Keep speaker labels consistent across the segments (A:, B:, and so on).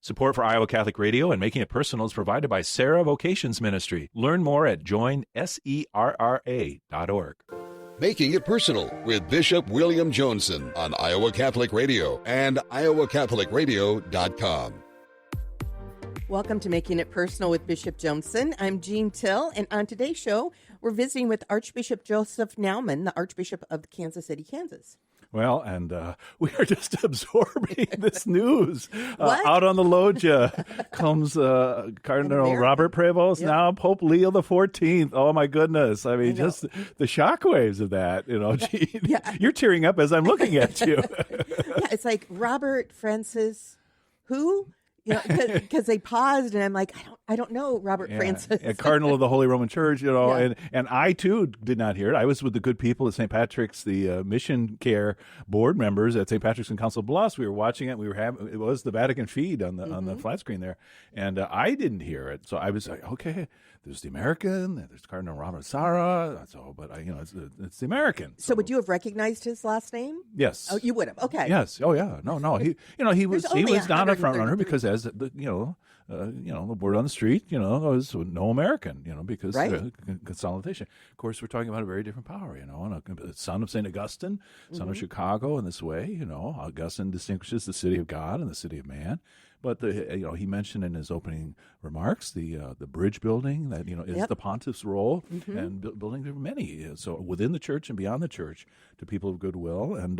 A: Support for Iowa Catholic Radio and Making It Personal is provided by Sarah Vocations Ministry. Learn more at joinserra.org.
B: Making It Personal with Bishop William Johnson on Iowa Catholic Radio and iowacatholicradio.com.
C: Welcome to Making It Personal with Bishop Johnson. I'm Jean Till, and on today's show, we're visiting with Archbishop Joseph Naumann, the Archbishop of Kansas City, Kansas.
A: Well, and we are just absorbing this news. Out on the loggia comes Cardinal Robert Prevost, now Pope Leo XIV. Oh, my goodness. I mean, just the shockwaves of that, Gene. Yeah. You're tearing up as I'm looking at you.
C: Yeah, it's like Robert Francis, who? Because they paused, and I'm like, I don't know, Robert Francis.
A: A Cardinal of the Holy Roman Church, and I, too, did not hear it. I was with the good people at St. Patrick's, the Mission Care board members at St. Patrick's in Council Bluffs. We were watching it. It was the Vatican feed on the flat screen there, and I didn't hear it. So I was like, okay, there's the American, there's Cardinal Robert Sarah, but it's the American.
C: So would you have recognized his last name?
A: Yes.
C: Oh, you would have. Okay.
A: Yes. Oh, yeah. No. He was not a front runner because as the word on the street, was no American, because consolidation. Of course, we're talking about a very different power, and a son of St. Augustine, son of Chicago in this way, Augustine distinguishes the city of God and the city of man. But he mentioned in his opening remarks the bridge building that is the pontiff's role, and building many so within the church and beyond the church to people of goodwill, and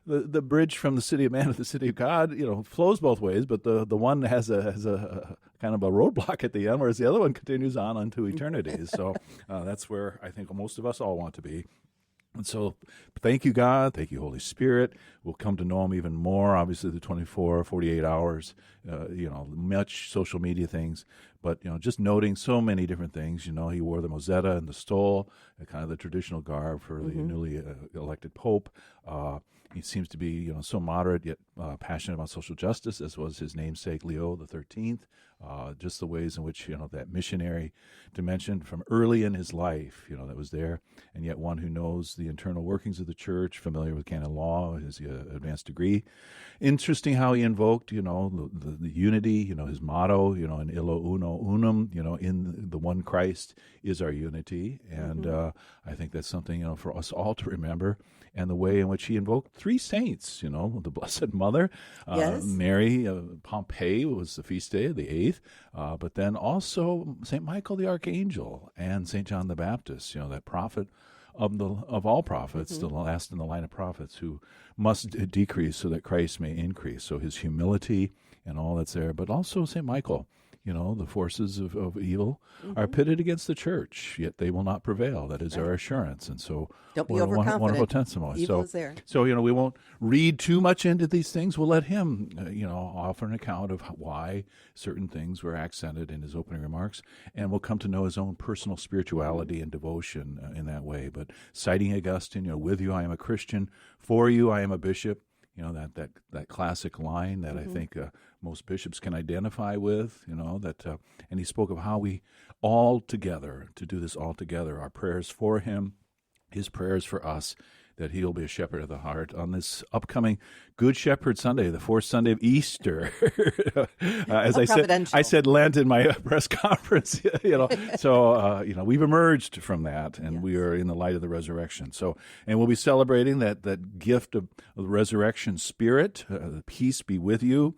A: the bridge from the city of man to the city of God flows both ways, but the one has a kind of a roadblock at the end, whereas the other one continues on unto eternity. So that's where I think most of us all want to be. And so thank you, God. Thank you, Holy Spirit. We'll come to know him even more, obviously, the 24, 48 hours, much social media things. But, just noting so many different things. He wore the mozzetta and the stole, kind of the traditional garb for the newly elected pope. He seems to be, so moderate yet passionate about social justice, as was his namesake Leo XIII. Just the ways in which that missionary dimension from early in his life, that was there, and yet one who knows the internal workings of the church, familiar with canon law, his advanced degree. Interesting how he invoked, the unity, his motto, in illo uno unum, in the one Christ is our unity, and I think that's something for us all to remember. And the way in which he invoked three saints, the Blessed Mother, Mary, Pompeii was the feast day, the 8th, but then also St. Michael the Archangel and St. John the Baptist, that prophet of all prophets, the last in the line of prophets, who must decrease so that Christ may increase. So his humility and all that's there, but also St. Michael. The forces of evil are pitted against the church, yet they will not prevail. That is our assurance. And so,
C: don't be overconfident.
A: Wonderful testimony.
C: Evil is there.
A: So, we won't read too much into these things. We'll let him, offer an account of why certain things were accented in his opening remarks, and we'll come to know his own personal spirituality and devotion in that way. But citing Augustine, with you I am a Christian, for you I am a bishop. That classic line that I think most bishops can identify with, and he spoke of how we all together, to do this all together, our prayers for him, his prayers for us, that he'll be a shepherd of the heart on this upcoming Good Shepherd Sunday, the fourth Sunday of Easter. As I said Lent in my press conference, So, we've emerged from that, and we are in the light of the resurrection. So, and we'll be celebrating that gift of the resurrection spirit. Peace be with you,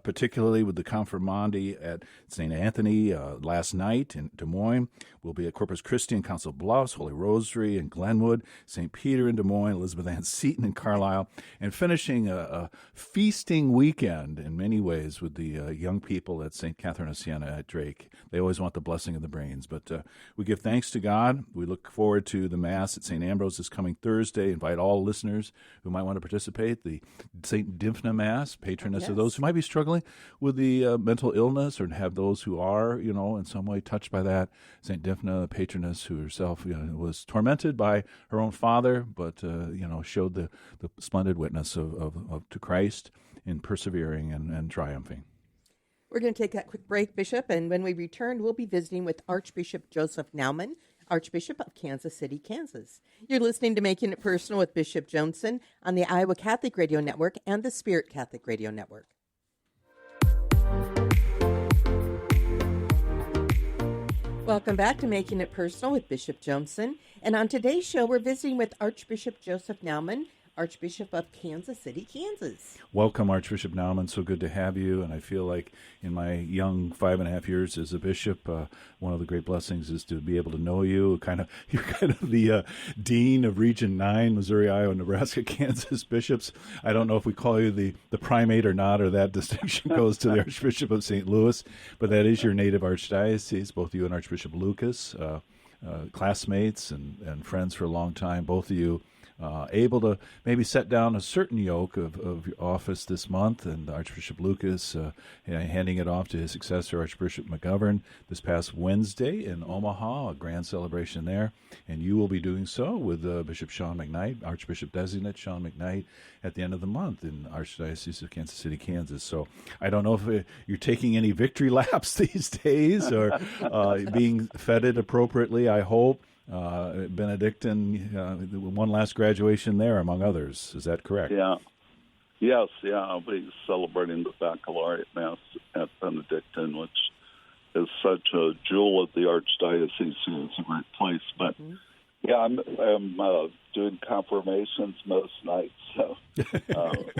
A: particularly with the Confirmandi at St. Anthony last night in Des Moines. We'll be at Corpus Christi in Council Bluffs, Holy Rosary in Glenwood, St. Peter in Des Moines, Elizabeth Ann Seton in Carlisle, and finishing a feasting weekend in many ways with the young people at St. Catherine of Siena at Drake. They always want the blessing of the brains, but we give thanks to God. We look forward to the Mass at St. Ambrose this coming Thursday. Invite all listeners who might want to participate. The St. Dymphna Mass, patroness of those who might be struggling with the mental illness, or have those who are, in some way touched by that. St. Dymphna, the patroness who herself was tormented by her own father, but showed the splendid witness to Christ in persevering and triumphing.
C: We're going to take that quick break, Bishop, and when we return, we'll be visiting with Archbishop Joseph Naumann, Archbishop of Kansas City, Kansas. You're listening to Making It Personal with Bishop Johnson on the Iowa Catholic Radio Network and the Spirit Catholic Radio Network. Welcome back to Making It Personal with Bishop Johnson. And on today's show, we're visiting with Archbishop Joseph Naumann, Archbishop of Kansas City, Kansas.
A: Welcome, Archbishop Naumann. So good to have you. And I feel like in my young 5.5 years as a bishop, one of the great blessings is to be able to know you. You're kind of the dean of Region 9, Missouri, Iowa, Nebraska, Kansas bishops. I don't know if we call you the primate or not, or that distinction goes to the Archbishop of St. Louis, but that is your native archdiocese, both you and Archbishop Lucas, classmates and friends for a long time, both of you. Able to maybe set down a certain yoke of office this month, and Archbishop Lucas handing it off to his successor, Archbishop McGovern, this past Wednesday in Omaha, a grand celebration there. And you will be doing so with Bishop Sean McKnight, Archbishop Designate Sean McKnight, at the end of the month in Archdiocese of Kansas City, Kansas. So I don't know if you're taking any victory laps these days or being feted appropriately, I hope. Benedictine, one last graduation there, among others. Is that correct?
D: Yeah. Yes, yeah. I'll be celebrating the baccalaureate Mass at Benedictine, which is such a jewel of the Archdiocese. It's a great place. But, yeah, I'm doing confirmations most nights, so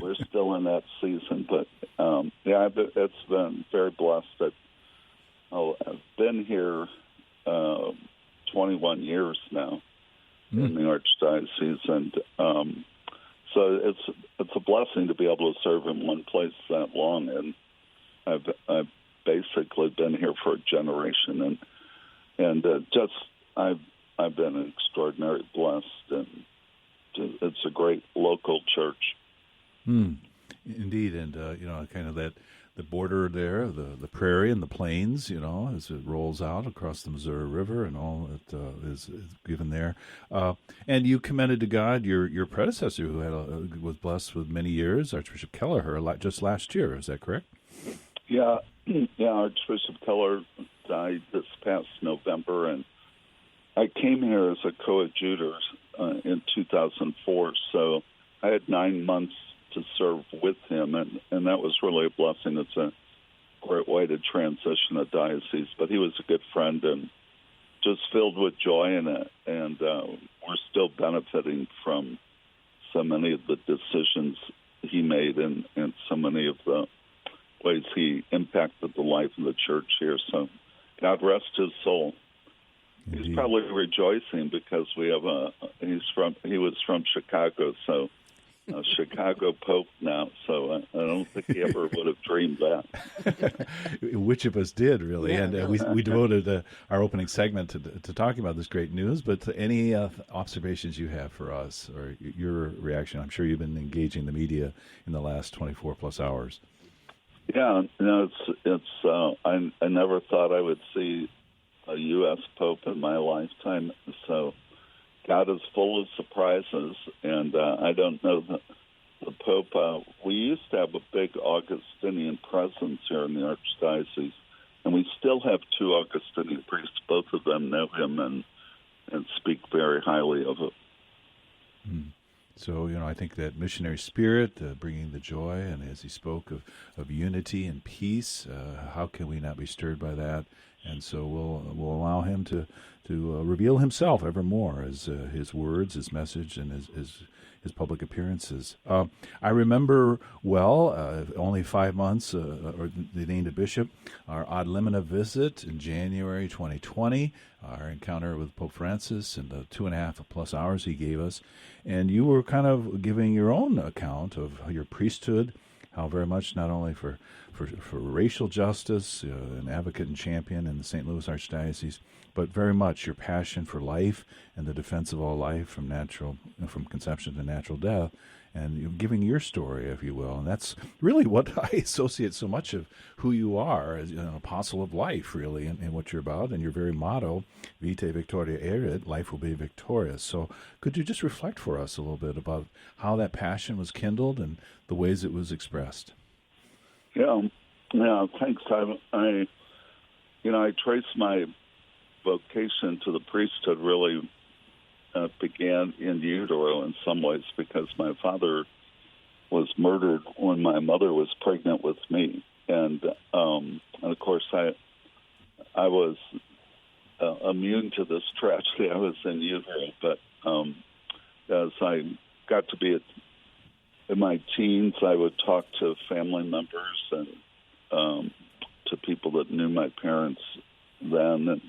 D: we're still in that season. But, yeah, it's been very blessed. I've been here 21 years now in the Archdiocese, and so it's a blessing to be able to serve in one place that long. And I've basically been here for a generation, and just I've been extraordinarily blessed, and it's a great local church.
A: Indeed, and kind of that. The border there, the prairie and the plains, as it rolls out across the Missouri River and all that is given there. And you commended to God your predecessor, who was blessed with many years, Archbishop Kelleher, just last year. Is that correct?
D: Yeah, Archbishop Keller died this past November, and I came here as a coadjutor in 2004, so I had 9 months to serve with him, and that was really a blessing. It's a great way to transition a diocese, but he was a good friend and just filled with joy in it, and we're still benefiting from so many of the decisions he made and so many of the ways he impacted the life of the church here. So God rest his soul. Indeed. He's probably rejoicing because we have he was from Chicago, so Chicago Pope now, so I don't think he ever would have dreamed that.
A: Which of us did, really?
C: Yeah,
A: and
C: really.
A: we devoted our opening segment to talking about this great news, but any observations you have for us or your reaction? I'm sure you've been engaging the media in the last 24 plus hours.
D: Yeah, I never thought I would see a U.S. Pope in my lifetime, so God is full of surprises, and I don't know the Pope. We used to have a big Augustinian presence here in the Archdiocese, and we still have 2 Augustinian priests. Both of them know him and speak very highly of it.
A: So, I think that missionary spirit, bringing the joy, and as he spoke of unity and peace, how can we not be stirred by that? And so we'll allow him to reveal himself ever more as his words, his message, and his public appearances. I remember well, only 5 months, or the named a bishop, our ad limina visit in January 2020, our encounter with Pope Francis, and the 2.5 plus hours he gave us. And you were kind of giving your own account of your priesthood, how very much not only for racial justice, an advocate and champion in the St. Louis Archdiocese, but very much your passion for life and the defense of all life from conception to natural death, and you're giving your story, if you will. And that's really what I associate so much of who you are, as an apostle of life, really, and what you're about, and your very motto, Vitae Victoria Erit, life will be victorious. So could you just reflect for us a little bit about how that passion was kindled and the ways it was expressed?
D: Yeah, thanks. I trace my vocation to the priesthood really began in utero in some ways, because my father was murdered when my mother was pregnant with me, and of course I was immune to this tragedy. I was in utero, but as I got to be in my teens, I would talk to family members and to people that knew my parents then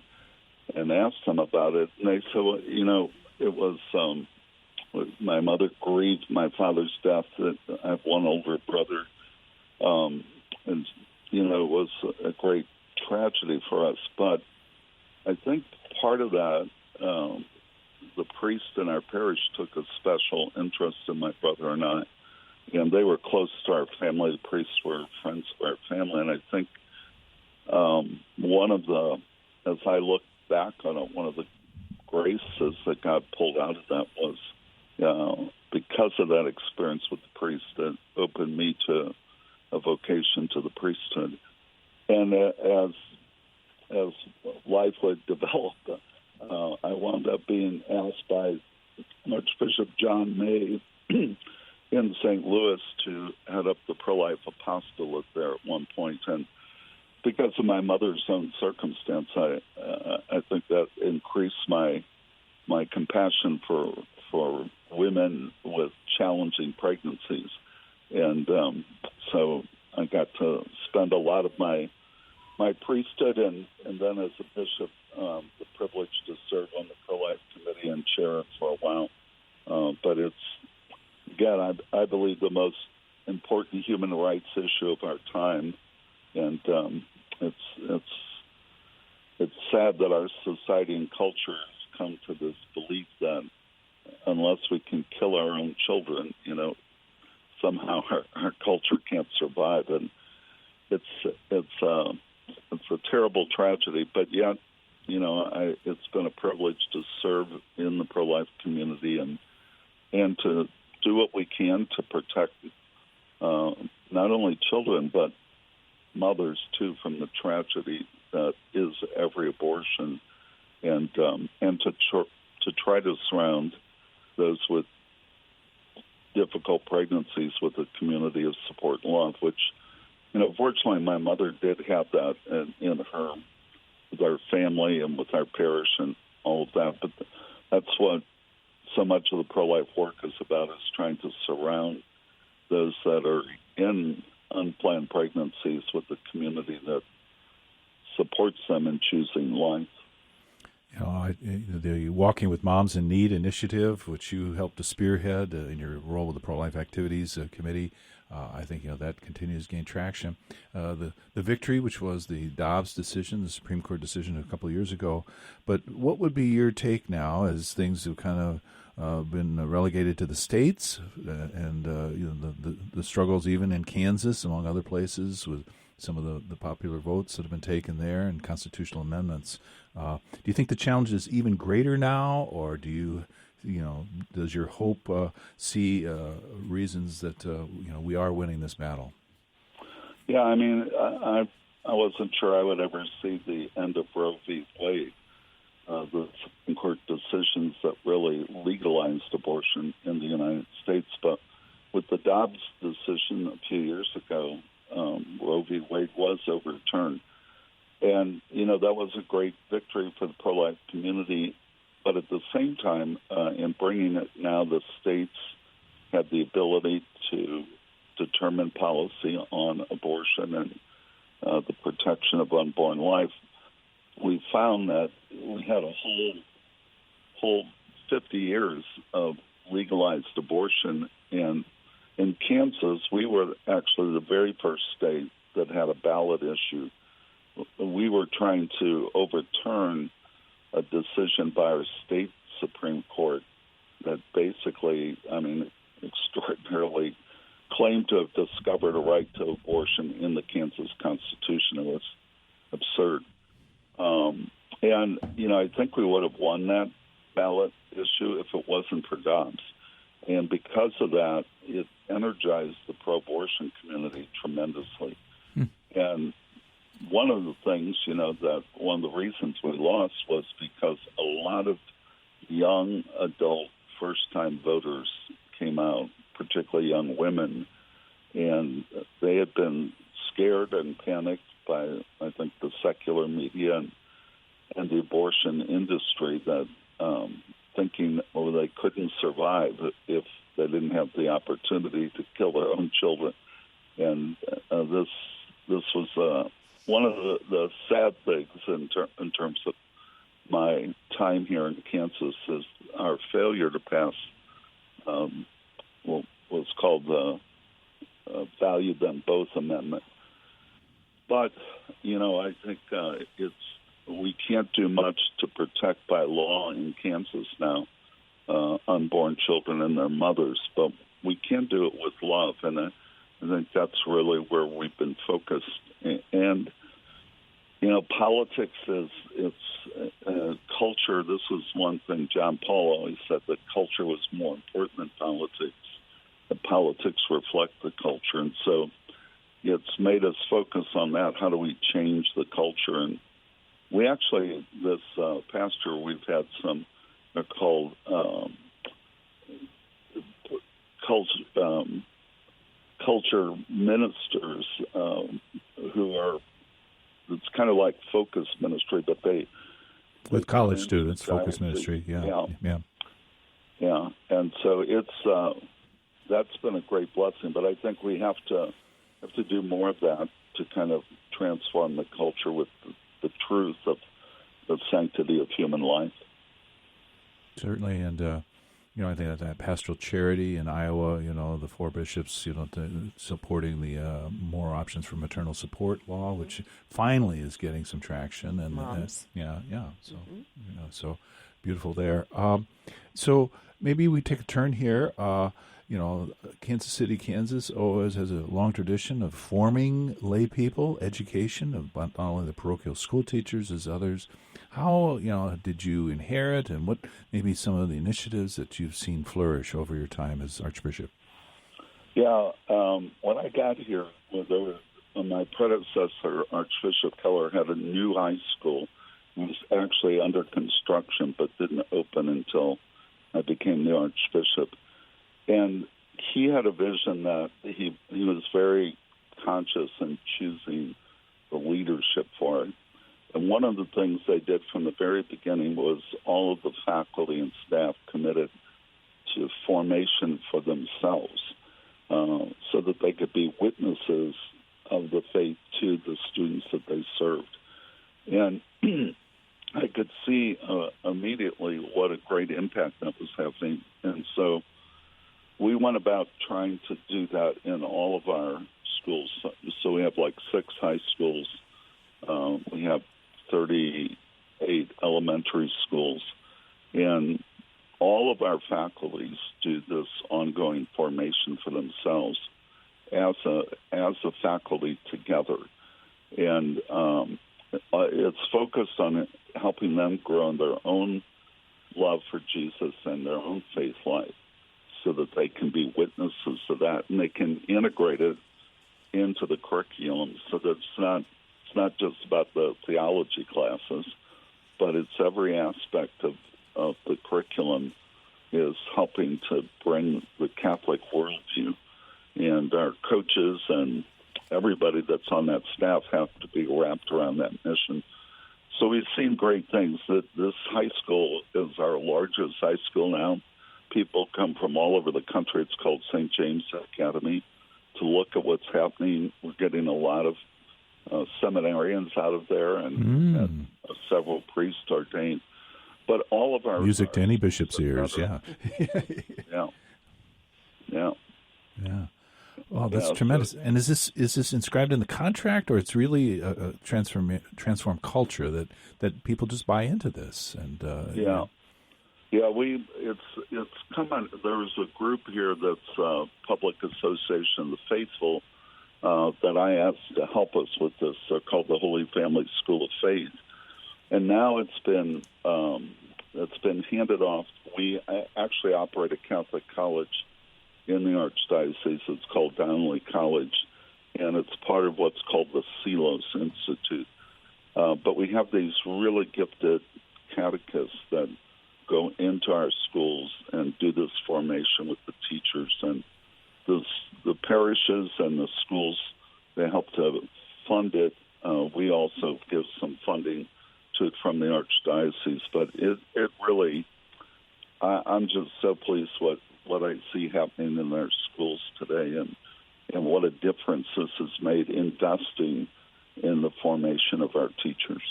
D: and ask them about it. And they said, well, it was my mother grieved my father's death. I have one older brother. And, it was a great tragedy for us. But I think part of that, the priest in our parish took a special interest in my brother and I. And they were close to our family. The priests were friends of our family. And I think as I look back on it, one of the graces that God pulled out of that was because of that experience with the priest that opened me to a vocation to the priesthood. And as life would develop, I wound up being asked by Archbishop John May in St. Louis to head up the pro-life apostolate there at one point. And because of my mother's own circumstance, I think that increased my compassion for women with challenging pregnancies. And so I got to spend a lot of my priesthood and then as a bishop, the privilege to serve on the pro-life committee and chair it for a while. But it's, again, I believe the most important human rights issue of our time. And it's sad that our society and culture has come to this belief that unless we can kill our own children, somehow our culture can't survive. And it's a terrible tragedy. But yet, it's been a privilege to serve in the pro-life community and to do what we can to protect not only children but mothers too from the tragedy that is every abortion, and to try to surround those with difficult pregnancies with a community of support and love, which, fortunately my mother did have that in her, with our family and with our parish and all of that. But that's what so much of the pro-life work is about, is trying to surround those that are in unplanned pregnancies with a community that supports them in choosing life.
A: The Walking with Moms in Need initiative, which you helped to spearhead in your role with the Pro-Life Activities Committee, I think that continues to gain traction. The victory, which was the Dobbs decision, the Supreme Court decision a couple of years ago. But what would be your take now, as things have kind of been relegated to the states, and the struggles even in Kansas, among other places, with some of the popular votes that have been taken there and constitutional amendments? Do you think the challenge is even greater now, or does your hope see reasons that we are winning this battle?
D: Yeah, I mean, I wasn't sure I would ever see the end of Roe v. Wade, the Supreme Court decisions that really legalized abortion in the United States. But with the Dobbs decision a few years ago, Roe v. Wade was overturned. And, that was a great victory for the pro-life community. But at the same time, in bringing it now, the states have the ability to determine policy on abortion and the protection of unborn life. We found that we had a whole 50 years of legalized abortion. And in Kansas, we were actually the very first state that had a ballot issue. We were trying to overturn a decision by our state Supreme Court that basically, extraordinarily claimed to have discovered a right to abortion in the Kansas Constitution. It was absurd. I think we would have won that ballot issue if it wasn't for Dobbs. And because of that, it energized the pro-abortion community tremendously. And one of the things, that one of the reasons we lost was because a lot of young adult first-time voters came out, particularly young women, and they had been scared and panicked by, I think, the secular media and the abortion industry that thinking, they couldn't survive if they didn't have the opportunity to kill their own children. And this was one of the sad things in terms of my time here in Kansas is our failure to pass what's called the Value Them Both Amendment. But, I think we can't do much to protect by law in Kansas now unborn children and their mothers, but we can do it with love, and I think that's really where we've been focused. And politics it's culture. This was one thing John Paul always said, that culture was more important than politics. That politics reflect the culture, and so it's made us focus on that. How do we change the culture? And we actually, this past year, we've had some, they're called culture ministers who are, it's kind of like focus ministry, but they...
A: With college students, focus ministry, yeah.
D: And so it's, that's been a great blessing, but I think we have to do more of that to kind of transform the culture with the truth of the sanctity of human life.
A: Certainly, and I think that pastoral charity in Iowa, the four bishops, supporting the more options for maternal support law, which finally is getting some traction, and so beautiful there. So maybe we take a turn here. Kansas City, Kansas always has a long tradition of forming lay people, education of not only the parochial school teachers as others. How, did you inherit, and what maybe some of the initiatives that you've seen flourish over your time as Archbishop?
D: Yeah, when I got here, my predecessor, Archbishop Keller, had a new high school. It was actually under construction, but didn't open until I became the Archbishop. And he had a vision that he was very conscious in choosing the leadership for it. And one of the things they did from the very beginning was all of the faculty and staff committed to formation for themselves so that they could be witnesses of the faith to the students that they served. And I could see immediately what a great impact that was having. And so we went about trying to do that in all of our schools. So we have 6 high schools. We have 38 elementary schools. And all of our faculties do this ongoing formation for themselves as a faculty together. And it's focused on helping them grow in their own love for Jesus and their own faith life, so that they can be witnesses of that, and they can integrate it into the curriculum, so that it's not just about the theology classes, but it's every aspect of the curriculum is helping to bring the Catholic worldview. And our coaches and everybody that's on that staff have to be wrapped around that mission. So we've seen great things. That this high school is our largest high school now. People come from all over the country. It's called St. James Academy, to look at what's happening. We're getting a lot of seminarians out of there, and several priests ordained. But all of our
A: music to any bishop's ears, yeah. Well, that's tremendous. And is this inscribed in the contract, or it's really a transform culture that people just buy into this? And it's come on. There's a group here that's Public Association of the Faithful that I asked to help us with this. They're called the Holy Family School of Faith, and now it's been handed off. We actually operate a Catholic college in the Archdiocese. It's called Donnelly College, and it's part of what's called the Selos Institute. But we have these really gifted catechists that go into our schools and do this formation with the teachers. And the parishes and the schools, they help to fund it. We also give some funding
D: to it from the Archdiocese, but it really, I'm just so pleased what I see happening in our schools today, and what a difference this has made investing in the formation of our teachers.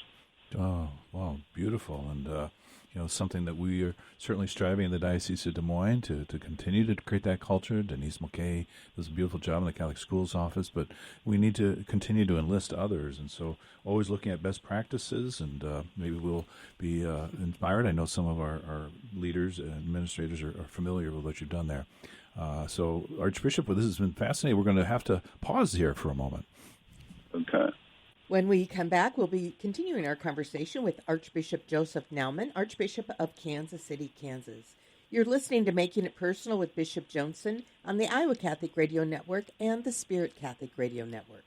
A: Oh, wow, beautiful. And, something that we are certainly striving in the Diocese of Des Moines to continue to create that culture. Denise Mulcahy does a beautiful job in the Catholic Schools Office, but we need to continue to enlist others. And so always looking at best practices, and maybe we'll be inspired. I know some of our leaders and administrators are familiar with what you've done there. So, Archbishop, this has been fascinating. We're going to have to pause here for a moment.
D: Okay.
C: When we come back, we'll be continuing our conversation with Archbishop Joseph Naumann, Archbishop of Kansas City, Kansas. You're listening to Making It Personal with Bishop Johnson on the Iowa Catholic Radio Network and the Spirit Catholic Radio Network.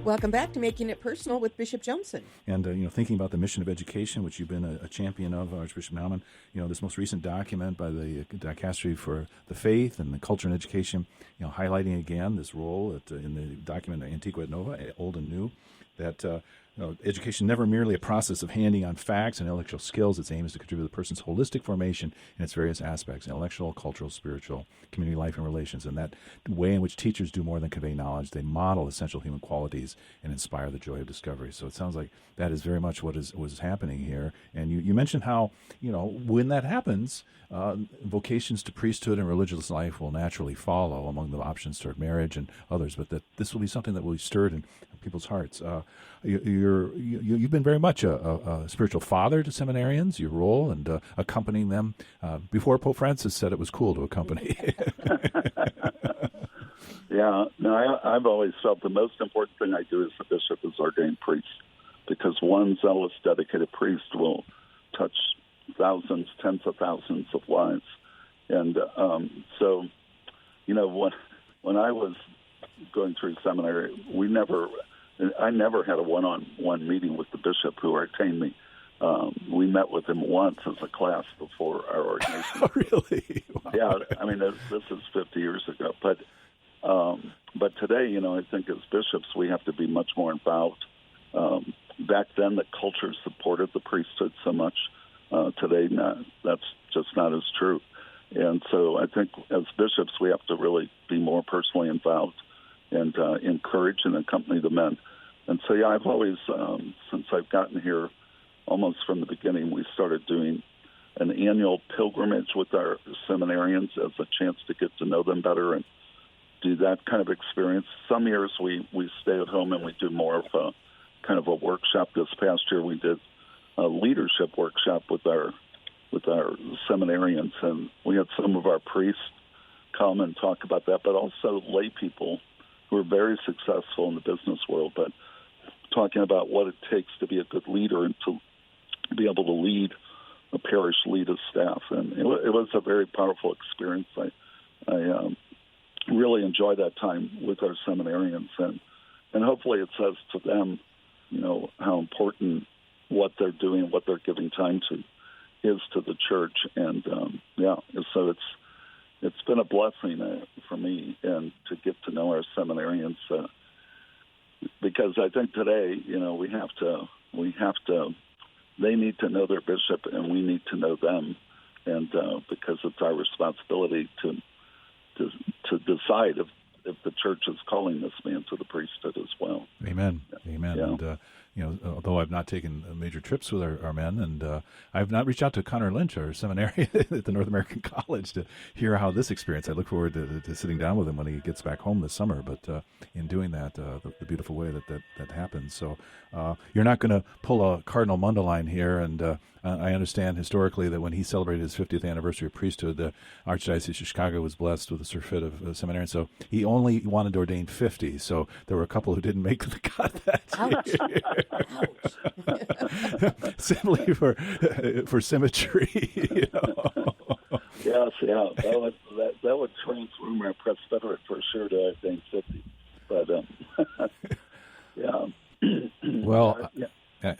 C: Welcome back to Making It Personal with Bishop Johnson.
A: And, thinking about the mission of education, which you've been a champion of, Archbishop Naumann, this most recent document by the Dicastery for the Faith and the Culture and Education, highlighting again this role in the document Antiqua et Nova, Old and New, that education never merely a process of handing on facts and intellectual skills. Its aim is to contribute to the person's holistic formation in its various aspects: intellectual, cultural, spiritual, community life, and relations. And that way in which teachers do more than convey knowledge, they model essential human qualities and inspire the joy of discovery. So it sounds like that is very much what is happening here. And you mentioned how, when that happens, vocations to priesthood and religious life will naturally follow among the options toward marriage and others, but that this will be something that will be stirred in people's hearts. You've been very much a spiritual father to seminarians, your role, and accompanying them. Before Pope Francis said it was cool to accompany.
D: Yeah, no, I've always felt the most important thing I do as a bishop is ordain priest, because one zealous, dedicated priest will touch thousands, tens of thousands of lives. And so, when I was going through seminary, I never had a one-on-one meeting with the bishop who ordained me. We met with him once as a class before our ordination.
A: Oh, really? Wow.
D: Yeah, I mean, this is 50 years ago. But today, I think as bishops, we have to be much more involved. Back then, the culture supported the priesthood so much. Today, that's just not as true. And so I think as bishops, we have to really be more personally involved and encourage and accompany the men. And so, I've always, since I've gotten here, almost from the beginning, we started doing an annual pilgrimage with our seminarians as a chance to get to know them better and do that kind of experience. Some years we stay at home and we do more of a kind of a workshop. This past year we did a leadership workshop with our seminarians, and we had some of our priests come and talk about that, but also lay people who are very successful in the business world, but talking about what it takes to be a good leader and to be able to lead a parish, lead a staff. And it was a very powerful experience. I really enjoy that time with our seminarians, and hopefully it says to them, how important what they're doing, what they're giving time to is to the church. And so it's been a blessing for me and to get to know our seminarians because I think today, we have to, they need to know their bishop and we need to know them. And because it's our responsibility to decide if the church is calling this man to the priesthood as well.
A: Amen. Amen.
D: Yeah.
A: And, although I've not taken major trips with our men, and I've not reached out to Connor Lynch, our seminarian at the North American College, to hear how this experience. I look forward to sitting down with him when he gets back home this summer. But in doing that, the beautiful way that happens. So you're not going to pull a Cardinal Mundelein here. And I understand historically that when he celebrated his 50th anniversary of priesthood, the Archdiocese of Chicago was blessed with a surfeit of seminarians. So he only wanted to ordain 50. So there were a couple who didn't make the cut that year. Simply for symmetry,
D: Yes, yeah, that would transform our presbyterate for sure to ordain 50. But yeah.
A: Well,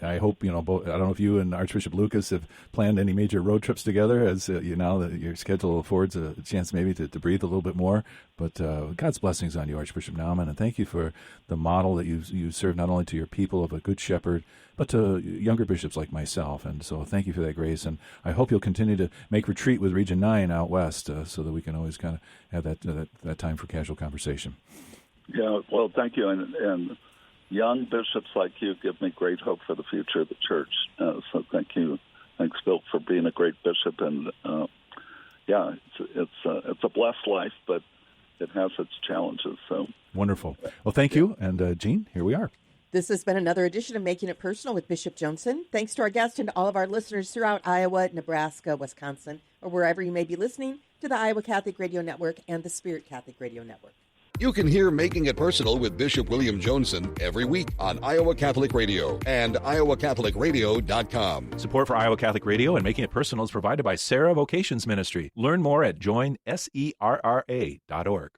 A: I hope, both, I don't know if you and Archbishop Lucas have planned any major road trips together, as now that your schedule affords a chance maybe to breathe a little bit more. But God's blessings on you, Archbishop Naumann, and thank you for the model that you serve not only to your people of a good shepherd, but to younger bishops like myself. And so thank you for that grace. And I hope you'll continue to make retreat with Region 9 out west so that we can always kind of have that time for casual conversation.
D: Yeah, well, thank you. And young bishops like you give me great hope for the future of the church. So thank you. Thanks, Bill, for being a great bishop. And it's a blessed life, but it has its challenges. So
A: wonderful. Well, thank you. And Jean, here we are.
C: This has been another edition of Making It Personal with Bishop Johnson. Thanks to our guest and to all of our listeners throughout Iowa, Nebraska, Wisconsin, or wherever you may be listening to the Iowa Catholic Radio Network and the Spirit Catholic Radio Network.
B: You can hear Making It Personal with Bishop William Johnson every week on Iowa Catholic Radio and iowacatholicradio.com.
A: Support for Iowa Catholic Radio and Making It Personal is provided by Sarah Vocations Ministry. Learn more at joinserra.org.